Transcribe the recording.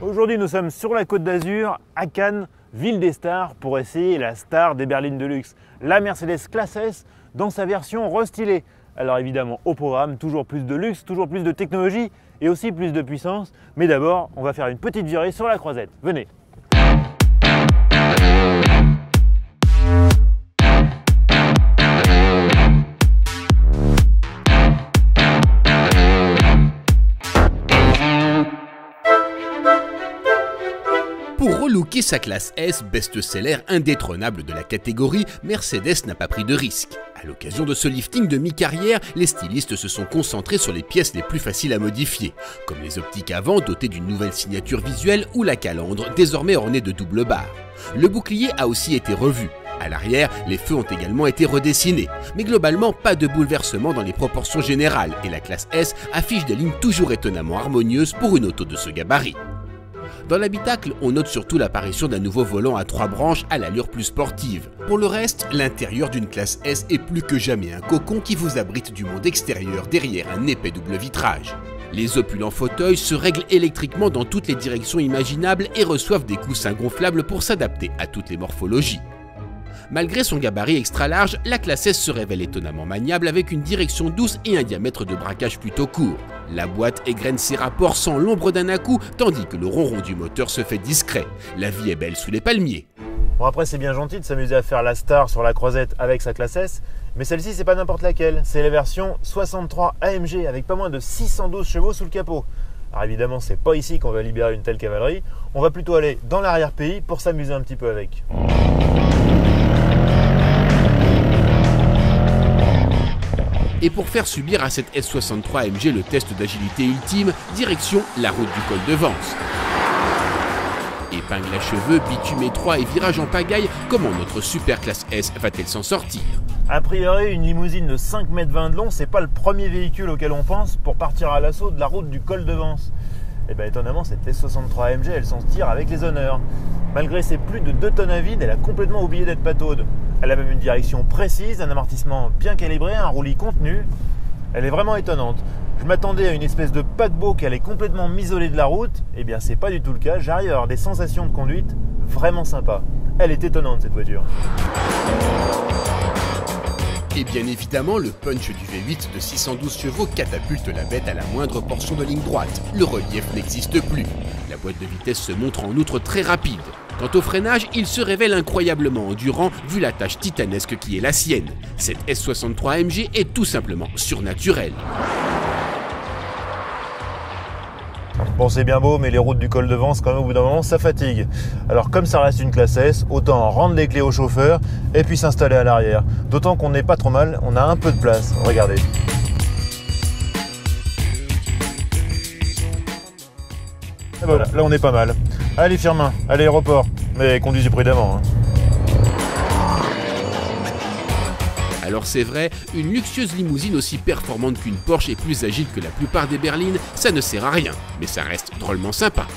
Aujourd'hui, nous sommes sur la Côte d'Azur, à Cannes, ville des stars, pour essayer la star des berlines de luxe, la Mercedes Classe S dans sa version restylée. Alors évidemment, au programme, toujours plus de luxe, toujours plus de technologie et aussi plus de puissance. Mais d'abord, on va faire une petite virée sur la croisette. Venez! Pour relooker sa classe S, best-seller indétrônable de la catégorie, Mercedes n'a pas pris de risque. À l'occasion de ce lifting de mi-carrière, les stylistes se sont concentrés sur les pièces les plus faciles à modifier, comme les optiques avant dotées d'une nouvelle signature visuelle ou la calandre désormais ornée de double barre. Le bouclier a aussi été revu. À l'arrière, les feux ont également été redessinés. Mais globalement, pas de bouleversement dans les proportions générales et la classe S affiche des lignes toujours étonnamment harmonieuses pour une auto de ce gabarit. Dans l'habitacle, on note surtout l'apparition d'un nouveau volant à 3 branches à l'allure plus sportive. Pour le reste, l'intérieur d'une classe S est plus que jamais un cocon qui vous abrite du monde extérieur derrière un épais double vitrage. Les opulents fauteuils se règlent électriquement dans toutes les directions imaginables et reçoivent des coussins gonflables pour s'adapter à toutes les morphologies. Malgré son gabarit extra large, la classe S se révèle étonnamment maniable avec une direction douce et un diamètre de braquage plutôt court. La boîte égrène ses rapports sans l'ombre d'un à-coup, tandis que le ronron du moteur se fait discret. La vie est belle sous les palmiers. Bon, après, c'est bien gentil de s'amuser à faire la star sur la croisette avec sa classe S, mais celle-ci, c'est pas n'importe laquelle. C'est la version 63 AMG avec pas moins de 612 chevaux sous le capot. Alors évidemment, c'est pas ici qu'on va libérer une telle cavalerie. On va plutôt aller dans l'arrière-pays pour s'amuser un petit peu avec. Et pour faire subir à cette S63 AMG le test d'agilité ultime, direction la route du col de Vence. Épingle à cheveux, bitume étroit et virage en pagaille, comment notre super classe S va-t-elle s'en sortir? A priori, une limousine de 5,20 m de long, c'est pas le premier véhicule auquel on pense pour partir à l'assaut de la route du col de Vence. Et bien étonnamment, cette S63 AMG, elle s'en tire avec les honneurs. Malgré ses plus de 2 tonnes à vide, elle a complètement oublié d'être pataude. Elle a même une direction précise, un amortissement bien calibré, un roulis contenu. Elle est vraiment étonnante. Je m'attendais à une espèce de paquebot qui allait complètement m'isoler de la route. Eh bien, c'est pas du tout le cas. J'arrive à avoir des sensations de conduite vraiment sympas. Elle est étonnante, cette voiture. Et bien évidemment, le punch du V8 de 612 chevaux catapulte la bête à la moindre portion de ligne droite. Le relief n'existe plus. La boîte de vitesse se montre en outre très rapide. Quant au freinage, il se révèle incroyablement endurant vu la tâche titanesque qui est la sienne. Cette S63 AMG est tout simplement surnaturelle. Bon, c'est bien beau, mais les routes du col de Vence, quand même, au bout d'un moment, ça fatigue. Alors, comme ça reste une classe S, autant rendre les clés au chauffeur et puis s'installer à l'arrière. D'autant qu'on n'est pas trop mal, on a un peu de place. Regardez. Et voilà, là on est pas mal. Allez Firmin, à l'aéroport, mais conduisez prudemment. Alors c'est vrai, une luxueuse limousine aussi performante qu'une Porsche et plus agile que la plupart des berlines, ça ne sert à rien, mais ça reste drôlement sympa.